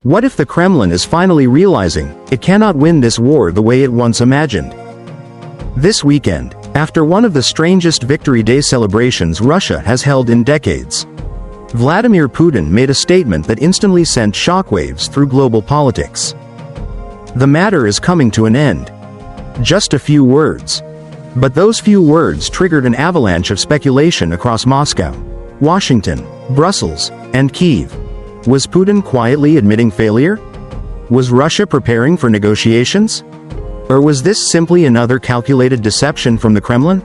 What if the Kremlin is finally realizing it cannot win this war the way it once imagined? This weekend, after one of the strangest Victory Day celebrations Russia has held in decades, Vladimir Putin made a statement that instantly sent shockwaves through global politics. The matter is coming to an end. Just a few words. But those few words triggered an avalanche of speculation across Moscow, Washington, Brussels, and Kyiv. Was Putin quietly admitting failure? Was Russia preparing for negotiations? Or was this simply another calculated deception from the Kremlin?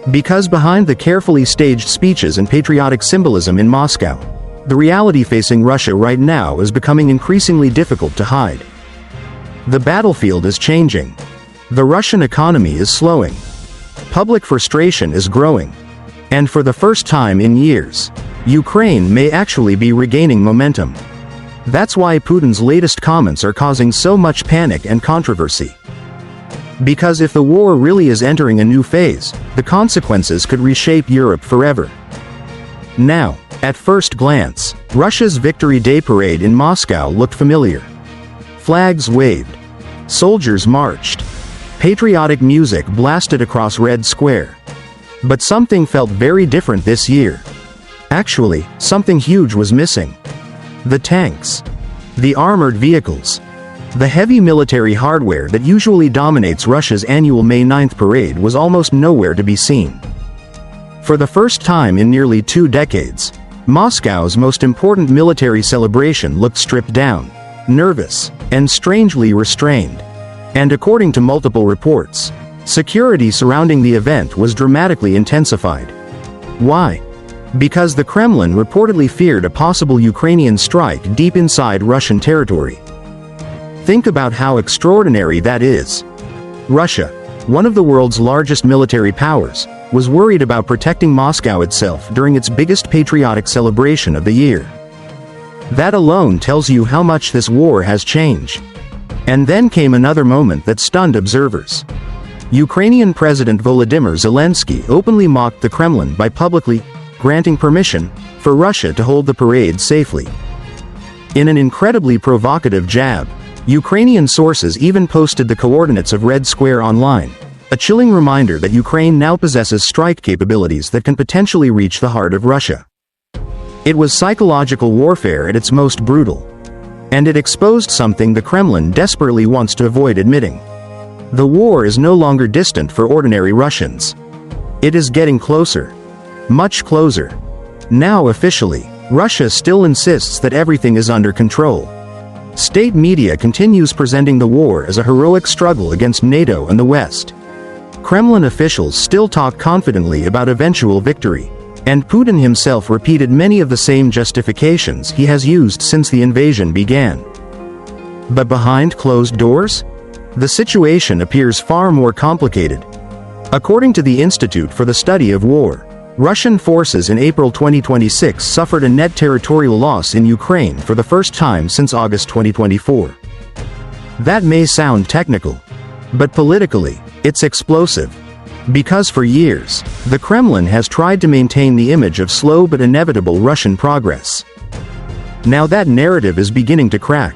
Because behind the carefully staged speeches and patriotic symbolism in Moscow, the reality facing Russia right now is becoming increasingly difficult to hide. The battlefield is changing. The Russian economy is slowing. Public frustration is growing. And for the first time in years, Ukraine may actually be regaining momentum. That's why Putin's latest comments are causing so much panic and controversy. Because if the war really is entering a new phase, the consequences could reshape Europe forever. Now, at first glance, Russia's Victory Day parade in Moscow looked familiar. Flags waved. Soldiers marched. Patriotic music blasted across Red Square. But something felt very different this year. Actually, something huge was missing. The tanks. The armored vehicles. The heavy military hardware that usually dominates Russia's annual May 9th parade was almost nowhere to be seen. For the first time in nearly 2 decades, Moscow's most important military celebration looked stripped down, nervous, and strangely restrained. And according to multiple reports, security surrounding the event was dramatically intensified. Why? Because the Kremlin reportedly feared a possible Ukrainian strike deep inside Russian territory. Think about how extraordinary that is. Russia, one of the world's largest military powers, was worried about protecting Moscow itself during its biggest patriotic celebration of the year. That alone tells you how much this war has changed. And then came another moment that stunned observers. Ukrainian President Volodymyr Zelensky openly mocked the Kremlin by publicly granting permission for Russia to hold the parade safely. In an incredibly provocative jab, Ukrainian sources even posted the coordinates of Red Square online, a chilling reminder that Ukraine now possesses strike capabilities that can potentially reach the heart of Russia. It was psychological warfare at its most brutal. And it exposed something the Kremlin desperately wants to avoid admitting. The war is no longer distant for ordinary Russians. It is getting closer. Much closer. Now officially, Russia still insists that everything is under control. State media continues presenting the war as a heroic struggle against NATO and the West. Kremlin officials still talk confidently about eventual victory, and Putin himself repeated many of the same justifications he has used since the invasion began. But behind closed doors? The situation appears far more complicated. According to the Institute for the Study of War, Russian forces in April 2026 suffered a net territorial loss in Ukraine for the first time since August 2024. That may sound technical, but politically, it's explosive. Because for years, the Kremlin has tried to maintain the image of slow but inevitable Russian progress. Now that narrative is beginning to crack.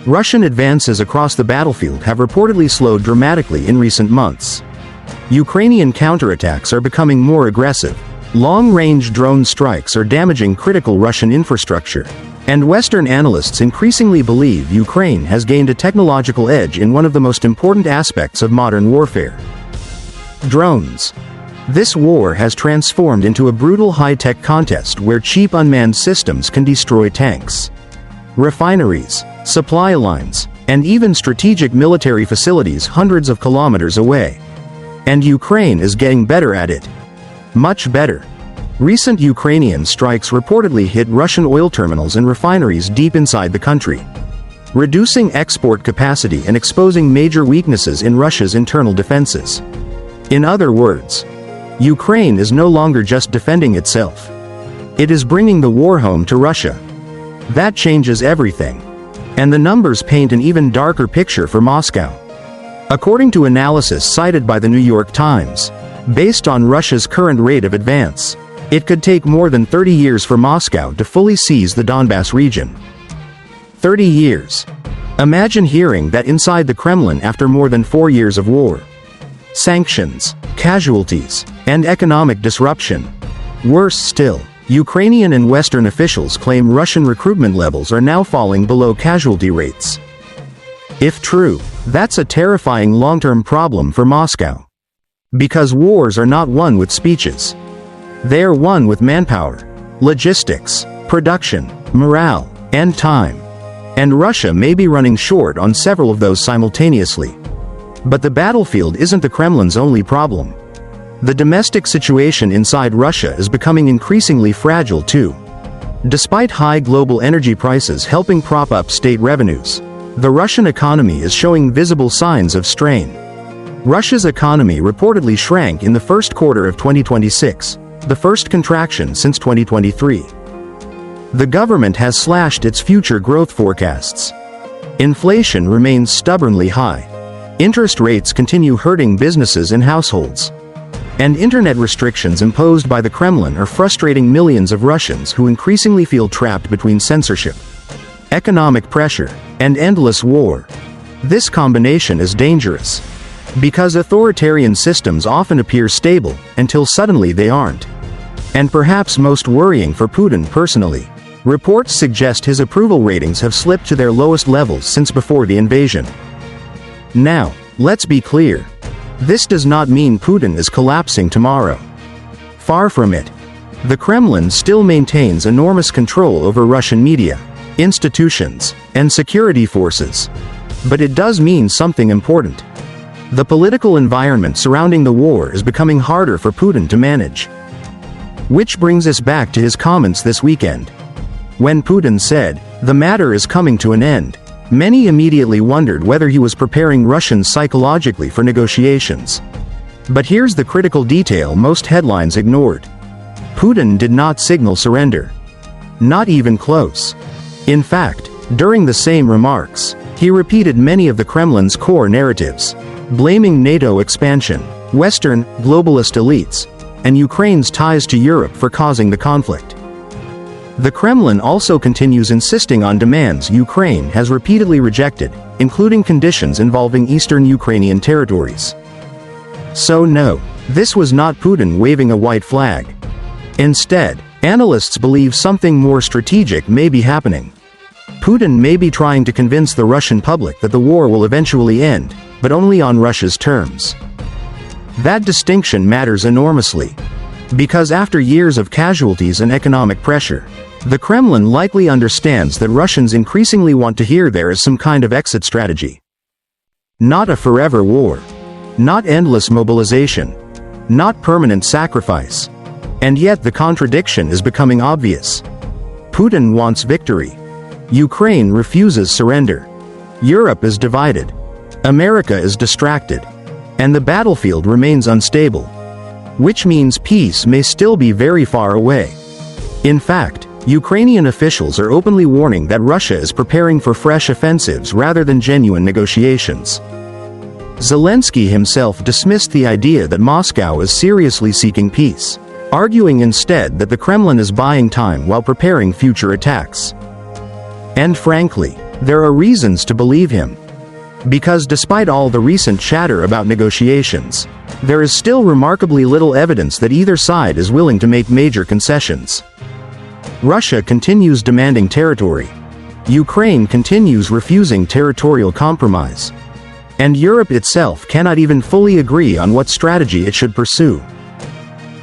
Russian advances across the battlefield have reportedly slowed dramatically in recent months. Ukrainian counterattacks are becoming more aggressive. Long-range drone strikes are damaging critical Russian infrastructure. And Western analysts increasingly believe Ukraine has gained a technological edge in one of the most important aspects of modern warfare: drones. This war has transformed into a brutal high-tech contest where cheap unmanned systems can destroy tanks, refineries, supply lines, and even strategic military facilities hundreds of kilometers away. And Ukraine is getting better at it. Much better. Recent Ukrainian strikes reportedly hit Russian oil terminals and refineries deep inside the country, reducing export capacity and exposing major weaknesses in Russia's internal defenses. In other words, Ukraine is no longer just defending itself. It is bringing the war home to Russia. That changes everything. And the numbers paint an even darker picture for Moscow. According to analysis cited by the New York Times, based on Russia's current rate of advance, it could take more than 30 years for Moscow to fully seize the Donbas region. 30 years. Imagine hearing that inside the Kremlin after more than 4 years of war. Sanctions, casualties, and economic disruption. Worse still, Ukrainian and Western officials claim Russian recruitment levels are now falling below casualty rates. If true, that's a terrifying long-term problem for Moscow. Because wars are not won with speeches. They are won with manpower, logistics, production, morale, and time. And Russia may be running short on several of those simultaneously. But the battlefield isn't the Kremlin's only problem. The domestic situation inside Russia is becoming increasingly fragile too. Despite high global energy prices helping prop up state revenues, the Russian economy is showing visible signs of strain. Russia's economy reportedly shrank in the first quarter of 2026, the first contraction since 2023. The government has slashed its future growth forecasts. Inflation remains stubbornly high. Interest rates continue hurting businesses and households. And internet restrictions imposed by the Kremlin are frustrating millions of Russians who increasingly feel trapped between censorship, economic pressure, and endless war. This combination is dangerous. Because authoritarian systems often appear stable, until suddenly they aren't. And perhaps most worrying for Putin personally, reports suggest his approval ratings have slipped to their lowest levels since before the invasion. Now, let's be clear. This does not mean Putin is collapsing tomorrow. Far from it. The Kremlin still maintains enormous control over Russian media, institutions, and security forces. But it does mean something important. The political environment surrounding the war is becoming harder for Putin to manage. Which brings us back to his comments this weekend. When Putin said, "The matter is coming to an end," many immediately wondered whether he was preparing Russians psychologically for negotiations. But here's the critical detail most headlines ignored. Putin did not signal surrender. Not even close. In fact, during the same remarks, he repeated many of the Kremlin's core narratives, blaming NATO expansion, Western, globalist elites, and Ukraine's ties to Europe for causing the conflict. The Kremlin also continues insisting on demands Ukraine has repeatedly rejected, including conditions involving eastern Ukrainian territories. So no, this was not Putin waving a white flag. Instead, analysts believe something more strategic may be happening. Putin may be trying to convince the Russian public that the war will eventually end, but only on Russia's terms. That distinction matters enormously. Because after years of casualties and economic pressure, the Kremlin likely understands that Russians increasingly want to hear there is some kind of exit strategy. Not a forever war. Not endless mobilization. Not permanent sacrifice. And yet the contradiction is becoming obvious. Putin wants victory. Ukraine refuses surrender. Europe is divided. America is distracted. And the battlefield remains unstable. Which means peace may still be very far away. In fact, Ukrainian officials are openly warning that Russia is preparing for fresh offensives rather than genuine negotiations. Zelensky himself dismissed the idea that Moscow is seriously seeking peace, arguing instead that the Kremlin is buying time while preparing future attacks. And frankly, there are reasons to believe him. Because despite all the recent chatter about negotiations, there is still remarkably little evidence that either side is willing to make major concessions. Russia continues demanding territory. Ukraine continues refusing territorial compromise. And Europe itself cannot even fully agree on what strategy it should pursue.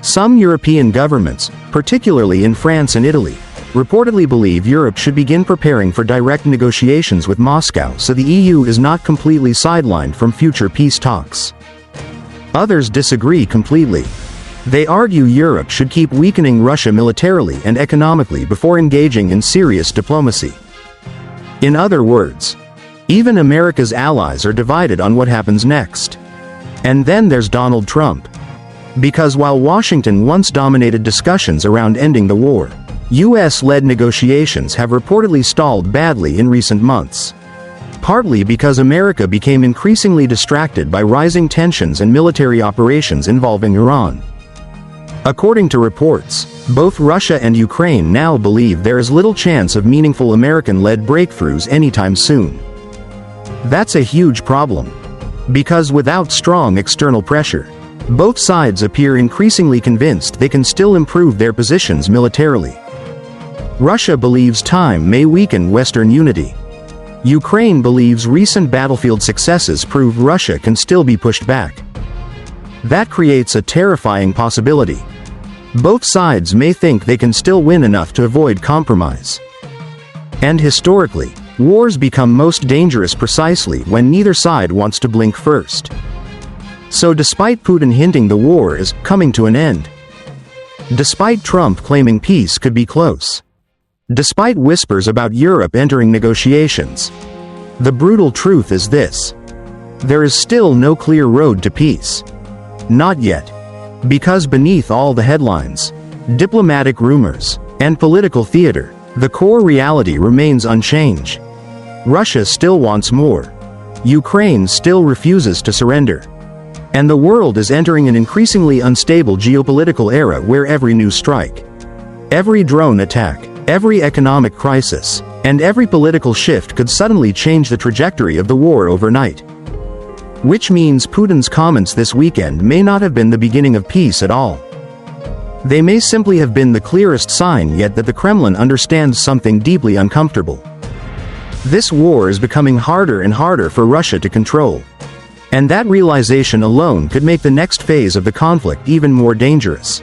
Some European governments, particularly in France and Italy, reportedly believe Europe should begin preparing for direct negotiations with Moscow so the EU is not completely sidelined from future peace talks. Others disagree completely. They argue Europe should keep weakening Russia militarily and economically before engaging in serious diplomacy. In other words, even America's allies are divided on what happens next. And then there's Donald Trump. Because while Washington once dominated discussions around ending the war, US-led negotiations have reportedly stalled badly in recent months. Partly because America became increasingly distracted by rising tensions and military operations involving Iran. According to reports, Both Russia and Ukraine now believe there is little chance of meaningful American-led breakthroughs anytime soon. That's a huge problem. Because without strong external pressure, both sides appear increasingly convinced they can still improve their positions militarily. Russia believes time may weaken Western unity. Ukraine believes recent battlefield successes prove Russia can still be pushed back. That creates a terrifying possibility. Both sides may think they can still win enough to avoid compromise. And historically, wars become most dangerous precisely when neither side wants to blink first. So despite Putin hinting the war is coming to an end, despite Trump claiming peace could be close, despite whispers about Europe entering negotiations, the brutal truth is this: there is still no clear road to peace. Not yet. Because beneath all the headlines, diplomatic rumors, and political theater, the core reality remains unchanged. Russia still wants more. Ukraine still refuses to surrender. And the world is entering an increasingly unstable geopolitical era where every new strike, every drone attack, every economic crisis, and every political shift could suddenly change the trajectory of the war overnight. Which means Putin's comments this weekend may not have been the beginning of peace at all. They may simply have been the clearest sign yet that the Kremlin understands something deeply uncomfortable. This war is becoming harder and harder for Russia to control. And that realization alone could make the next phase of the conflict even more dangerous.